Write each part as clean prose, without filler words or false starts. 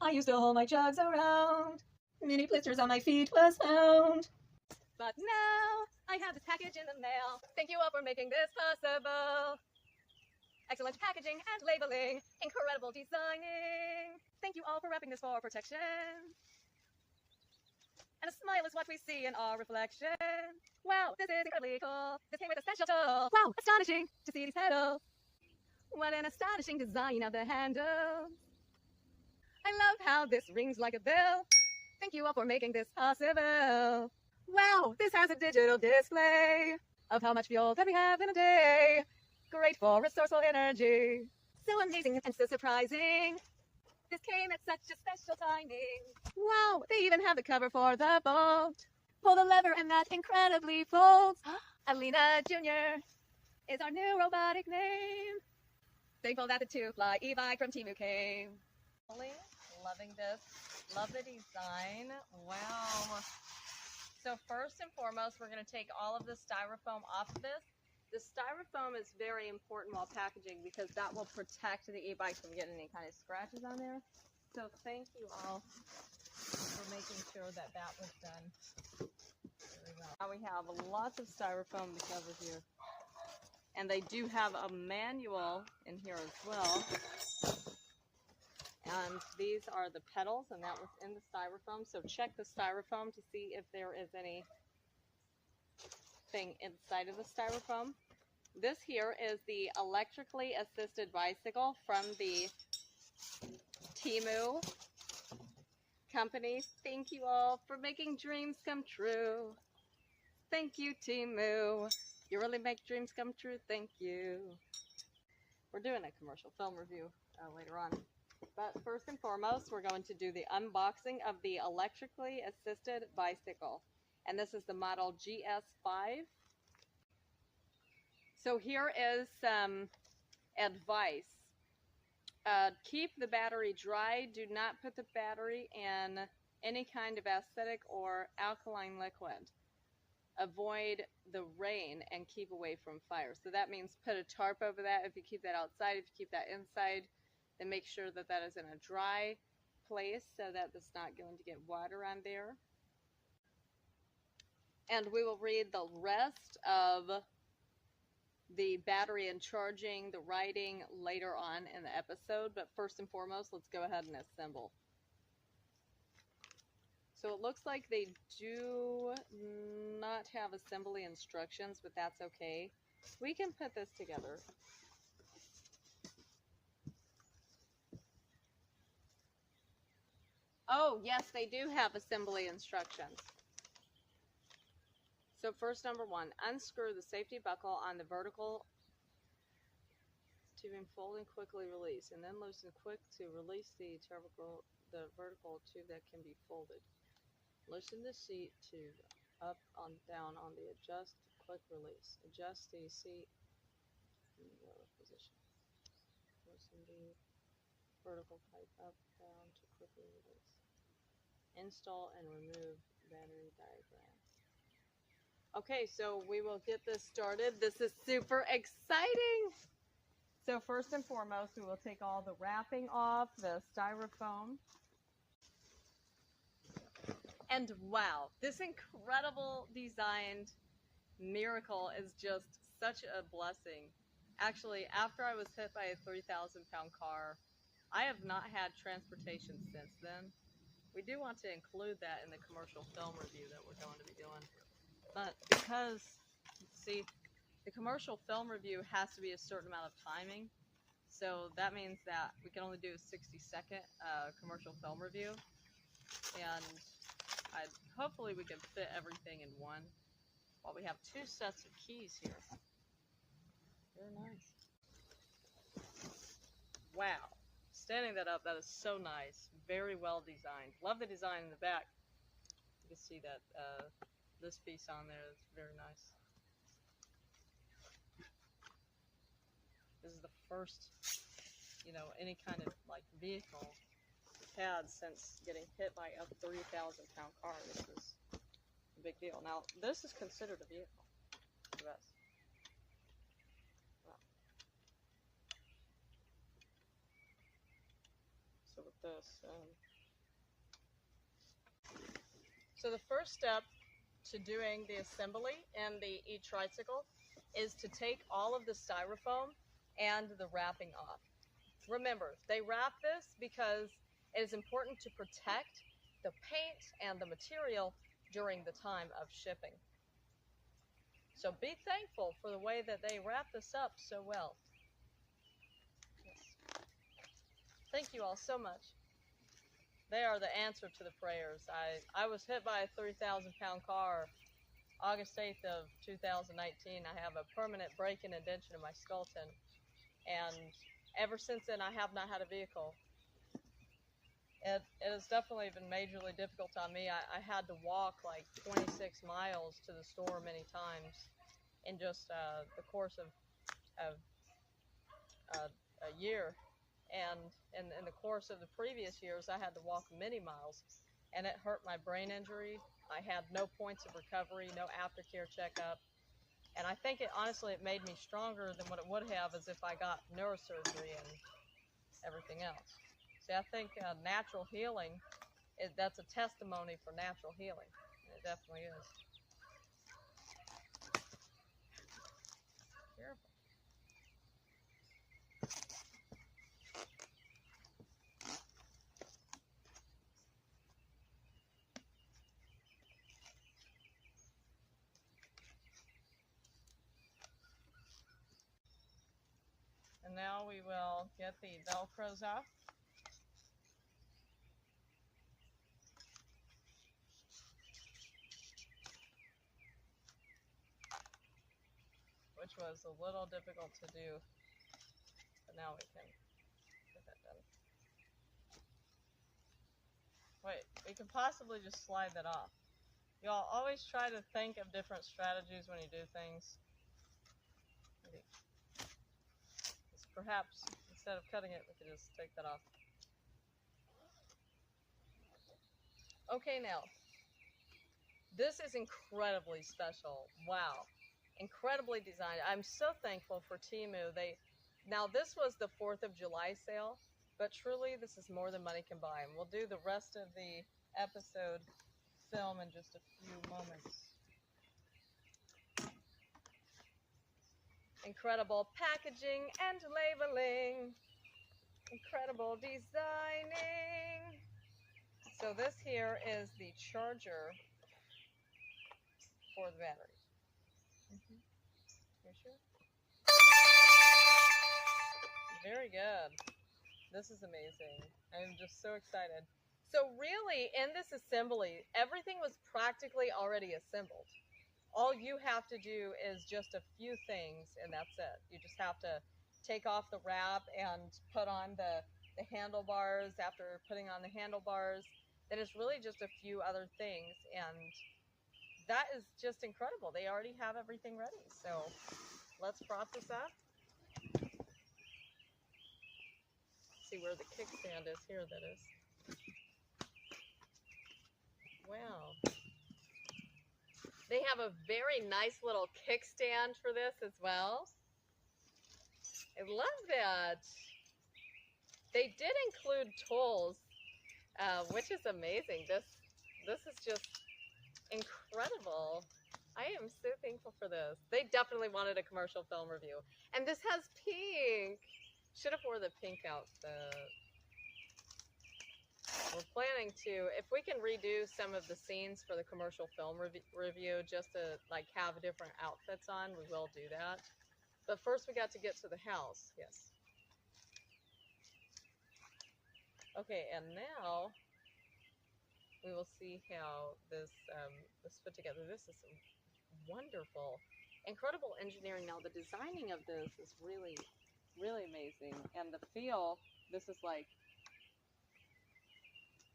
I used to hold my jugs around. Many blisters on my feet was found. But now I have this package in the mail. Thank you all for making this possible. Excellent packaging and labeling, incredible designing. Thank you all for wrapping this for protection. And a smile is what we see in our reflection. Wow, this is incredibly cool. This came with a special tool. Wow, astonishing to see these petals. What an astonishing design of the handle. I love how this rings like a bell. Thank you all for making this possible. Wow, this has a digital display of how much fuel that we have in a day. Great for resourceful energy. So amazing and so surprising. This came at such a special timing. Wow, they even have the cover for the boat. Pull the lever and that incredibly folds. Alina Jr. is our new robotic name. Thankful that the Toofly e-bike from Temu came. Loving this. Love the design. Wow. So first and foremost, we're going to take all of the styrofoam off of this. The styrofoam is very important while packaging because that will protect the e-bike from getting any kind of scratches on there. So thank you all for making sure that that was done very well. Now we have lots of styrofoam to cover here. And they do have a manual in here as well. And these are the pedals, and that was in the styrofoam. So check the styrofoam to see if there is anything inside of the styrofoam. This here is the electrically assisted bicycle from the Temu company. Thank you all for making dreams come true. Thank you, Temu. You really make dreams come true. Thank you. We're doing a commercial film review later on. But first and foremost, we're going to do the unboxing of the electrically assisted bicycle. And this is the model GS5. So here is some advice. Keep the battery dry. Do not put the battery in any kind of acidic or alkaline liquid. Avoid the rain and keep away from fire. So that means put a tarp over that if you keep that outside. If you keep that inside, then make sure that that is in a dry place so that it's not going to get water on there. And we will read the rest of the battery and charging, the writing later on in the episode. But first and foremost, let's go ahead and assemble. So it looks like they do not have assembly instructions, but that's okay. We can put this together. Oh, yes, they do have assembly instructions. So first, number one, unscrew the safety buckle on the vertical tubing, fold and quickly release, and then loosen quick to release the vertical tube that can be folded. Loosen the seat tube up, on, down on the adjust, quick release. Adjust the seat in the position. Loosen the vertical pipe up, down to quickly release. Install and remove battery diagram. Okay, so we will get this started. This is super exciting. So first and foremost, we will take all the wrapping off, the styrofoam. And wow, this incredible designed miracle is just such a blessing. Actually, after I was hit by a 3,000-pound car, I have not had transportation since then. We do want to include that in the commercial film review that we're going to be doing. But because, see, the commercial film review has to be a certain amount of timing. So that means that we can only do a 60-second commercial film review. And hopefully we can fit everything in one. Well, we have two sets of keys here. Very nice. Wow. Standing that up, that is so nice. Very well designed. Love the design in the back. You can see that this piece on there is very nice. This is the first, you know, any kind of like vehicle I've had since getting hit by a 3,000-pound car. This is a big deal. Now, this is considered a vehicle. Yes. Wow. So we're this. So the first step to doing the assembly in the e-tricycle is to take all of the styrofoam and the wrapping off. Remember, they wrap this because it is important to protect the paint and the material during the time of shipping. So be thankful for the way that they wrap this up so well. Yes. Thank you all so much. They are the answer to the prayers. I was hit by a 3,000-pound car August 8th of 2019. I have a permanent break-in and dention in my skeleton. And ever since then, I have not had a vehicle. It has definitely been majorly difficult on me. I had to walk like 26 miles to the store many times in just the course of a year. And in the course of the previous years, I had to walk many miles, and it hurt my brain injury. I had no points of recovery, no aftercare checkup, and I think honestly it made me stronger than what it would have as if I got neurosurgery and everything else. See, I think natural healing, that's a testimony for natural healing. It definitely is. Careful. And now we will get the Velcros off. Which was a little difficult to do, but now we can get that done. Wait, we can possibly just slide that off. Y'all always try to think of different strategies when you do things. Perhaps instead of cutting it, we could just take that off. Okay, now, this is incredibly special. Wow. Incredibly designed. I'm so thankful for Temu. Now this was the 4th of July sale, but truly this is more than money can buy. And we'll do the rest of the episode film in just a few moments. Incredible packaging and labeling. Incredible designing. So this here is the charger for the battery. You sure? Very good. This is amazing. I'm just so excited. So really, in this assembly, everything was practically already assembled. All you have to do is just a few things, and that's it. You just have to take off the wrap and put on the handlebars. After putting on the handlebars, then it's really just a few other things, and that is just incredible. They already have everything ready. So let's prop this up. See where the kickstand is here, that is. Wow. They have a very nice little kickstand for this as well. I love that. They did include tools, which is amazing. This is just incredible. I am so thankful for this. They definitely wanted a commercial film review. And this has pink. Should have wore the pink outfit. We're planning to, if we can redo some of the scenes for the commercial film review, just to like have different outfits on, we will do that. But first we got to get to the house. Yes. Okay, and now we will see how this put together. This is wonderful, incredible engineering. Now the designing of this is really, really amazing, and the feel. This is like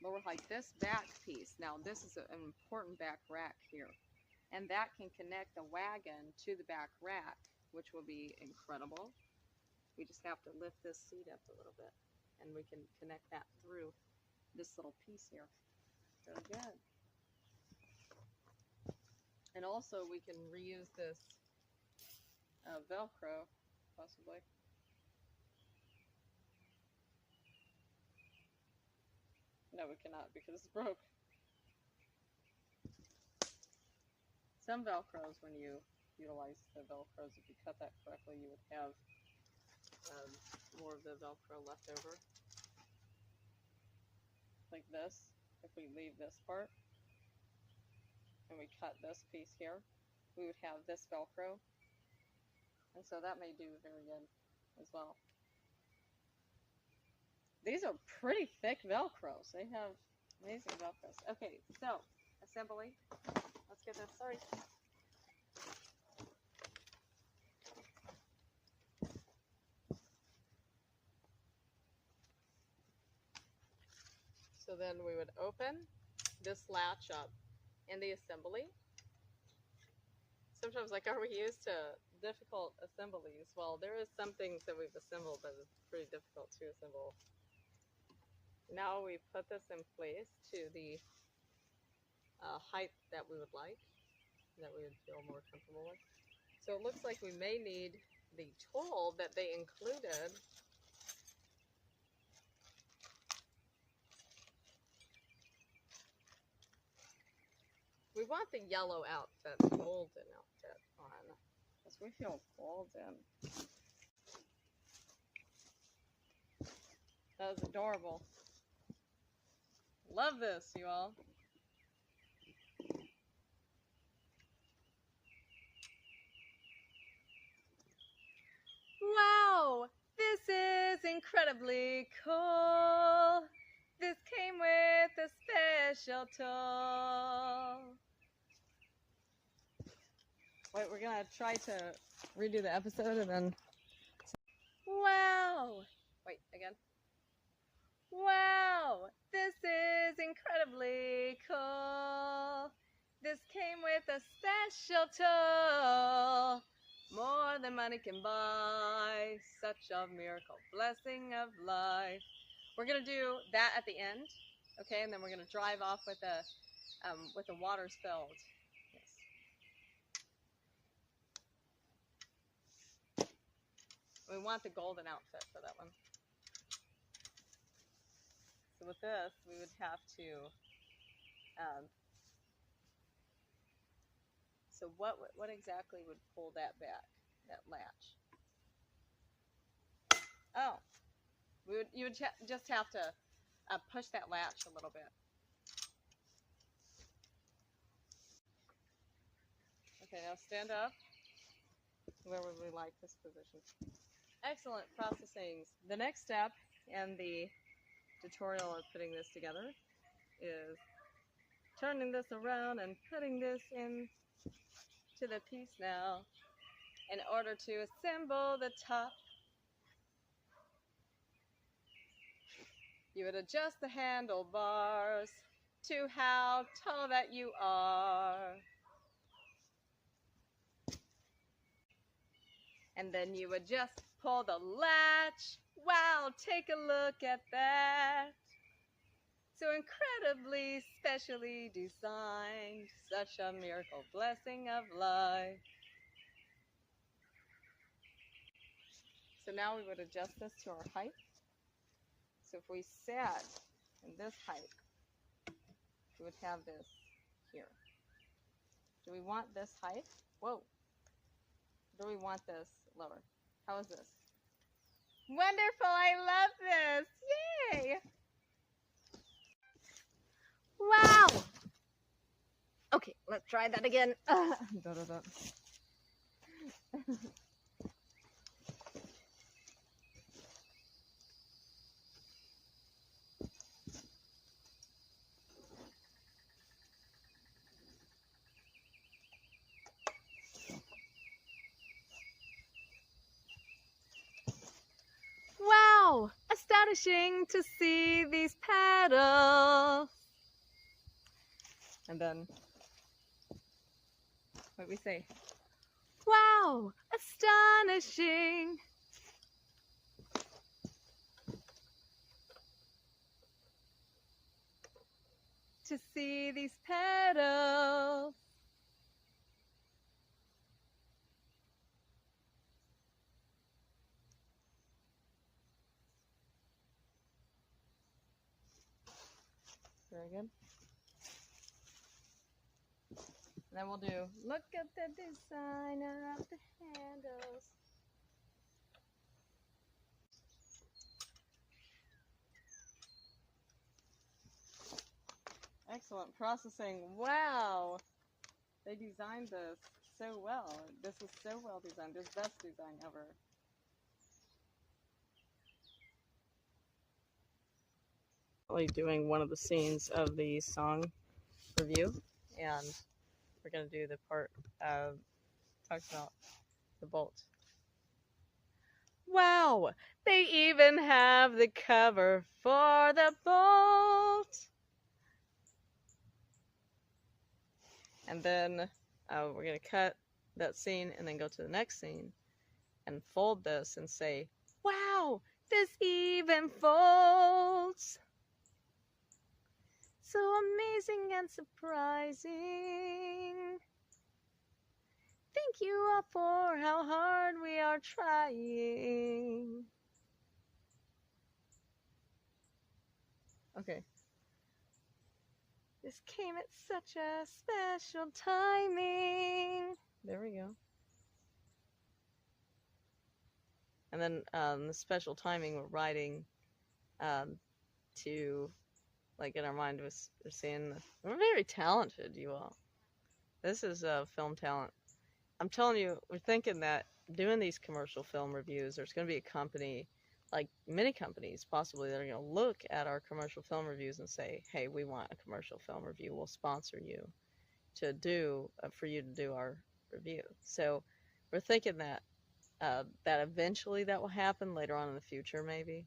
more like this back piece. Now this is an important back rack here, and that can connect the wagon to the back rack, which will be incredible. We just have to lift this seat up a little bit, and we can connect that through this little piece here. Very good. And also we can reuse this Velcro, possibly. No, we cannot because it's broke. Some Velcros, when you utilize the Velcros, if you cut that correctly, you would have more of the Velcro left over. Like this, if we leave this part and we cut this piece here, we would have this Velcro. And so that may do very good as well. These are pretty thick Velcros. They have amazing Velcros. Okay, so assembly. Let's get this. Sorry. So then we would open this latch up in the assembly. Sometimes, like, are we used to difficult assemblies? Well, there is some things that we've assembled that is pretty difficult to assemble. Now we put this in place to the height that we would like, that we would feel more comfortable with. So it looks like we may need the tool that they included. We want the yellow outfit, the golden outfit on, because we feel golden. That was adorable. Love this, you all. Wow, this is incredibly cool. This came with a special tool. Wait, we're gonna try to redo the episode and then. Wow, Wait, again. wow, this is incredibly cool. This came with a special tool. More than money can buy, such a miracle, blessing of life. We're gonna do that at the end, okay, and then we're gonna drive off with the water spilled. Yes. We want the golden outfit for that one. So with this, we would have to. So what exactly would pull that back, that latch? Oh, you would just have to push that latch a little bit. Okay, now stand up. Where would we like this position? Excellent processing. The next step in the tutorial of putting this together is turning this around and putting this in to the piece now in order to assemble the top. You would adjust the handlebars to how tall that you are. And then you would just pull the latch. Wow, take a look at that. So incredibly, specially designed. Such a miracle, blessing of life. So now we would adjust this to our height. So if we sat in this height, we would have this here. Do we want this height? Whoa. Do we want this lower? How is this? Wonderful, I love this. Yay! Wow. Okay, let's try that again. Wow, astonishing to see these petals. And then, what we say? Wow, astonishing. To see these petals. Very good. And then we'll do, look at the designer of the handles. Excellent processing. Wow! They designed this so well. This is so well designed. This is the best design ever. Doing one of the scenes of the song review, and we're going to do the part talks about the bolt. Wow! They even have the cover for the bolt! And then we're going to cut that scene and then go to the next scene and fold this and say, wow! This even folds! So amazing and surprising. Thank you all for how hard we are trying. Okay. This came at such a special timing. There we go. And then the special timing we're writing to, like in our mind, we're saying we're very talented, you all. This is film talent. I'm telling you, we're thinking that doing these commercial film reviews, there's going to be a company, like many companies possibly, that are going to look at our commercial film reviews and say, hey, we want a commercial film review. We'll sponsor you to do, for you to do our review. So we're thinking that that eventually that will happen later on in the future, maybe.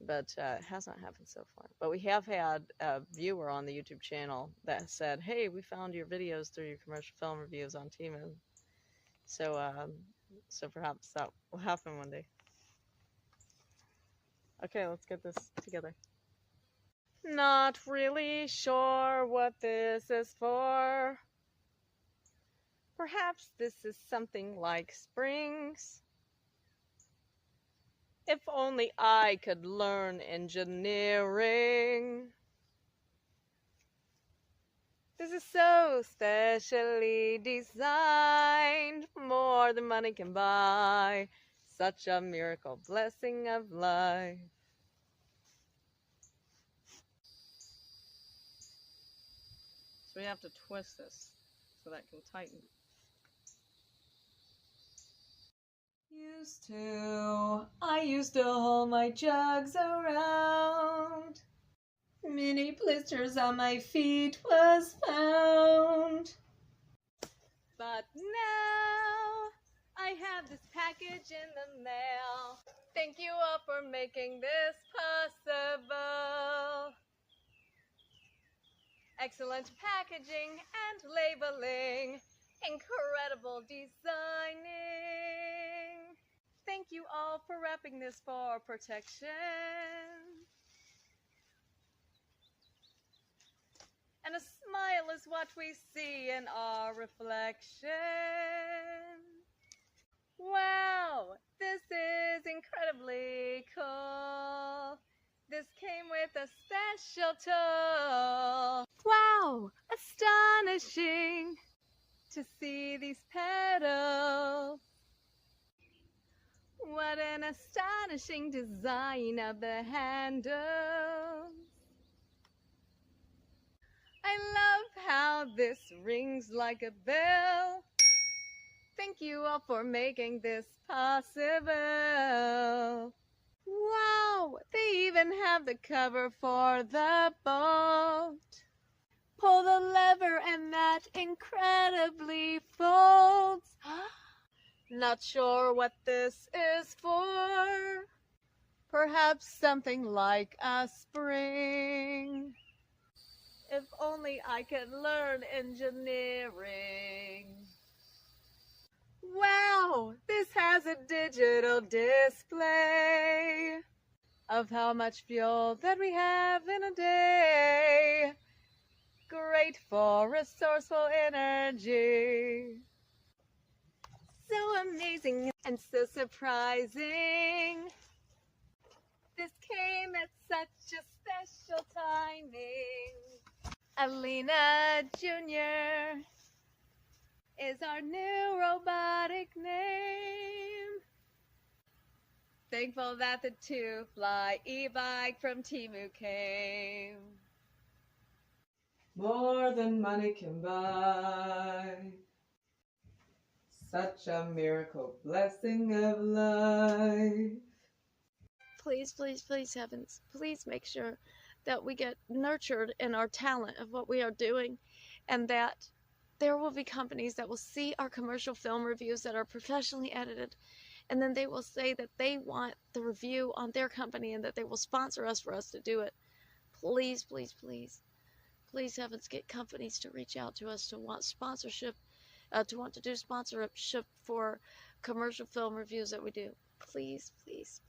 But it hasn't happened so far. But we have had a viewer on the YouTube channel that said, hey, we found your videos through your commercial film reviews on Temu'S. So, so perhaps that will happen one day. Okay, let's get this together. Not really sure what this is for. Perhaps this is something like springs. If only I could learn engineering. This is so specially designed, more than money can buy. Such a miracle blessing of life. So we have to twist this so that can tighten. I used to hold my jugs around. Many blisters on my feet was found. But now I have this package in the mail. Thank you all for making this possible. Excellent packaging and labeling. Incredible designing. Thank you all for wrapping this for protection. And a smile is what we see in our reflection. Wow, this is incredibly cool. This came with a special tool. Wow, astonishing to see these petals. What an astonishing design of the handles. I love how this rings like a bell. Thank you all for making this possible. Wow, they even have the cover for the boat. Pull the lever and that incredibly folds. Not sure what this is for. Perhaps something like a spring. If only I could learn engineering. Wow, this has a digital display of how much fuel that we have in a day. Great for resourceful energy. So amazing and so surprising. This came at such a special timing. Catalina Jr. is our new robotic name. Thankful that the Toofly e-bike from Temu came. More than money can buy. Such a miracle blessing of life. Please, please, please, heavens, please make sure that we get nurtured in our talent of what we are doing, and that there will be companies that will see our commercial film reviews that are professionally edited, and then they will say that they want the review on their company and that they will sponsor us for us to do it. Please, please, please, please, heavens, get companies to reach out to us to want sponsorship, to want to do sponsorship for commercial film reviews that we do. Please, please,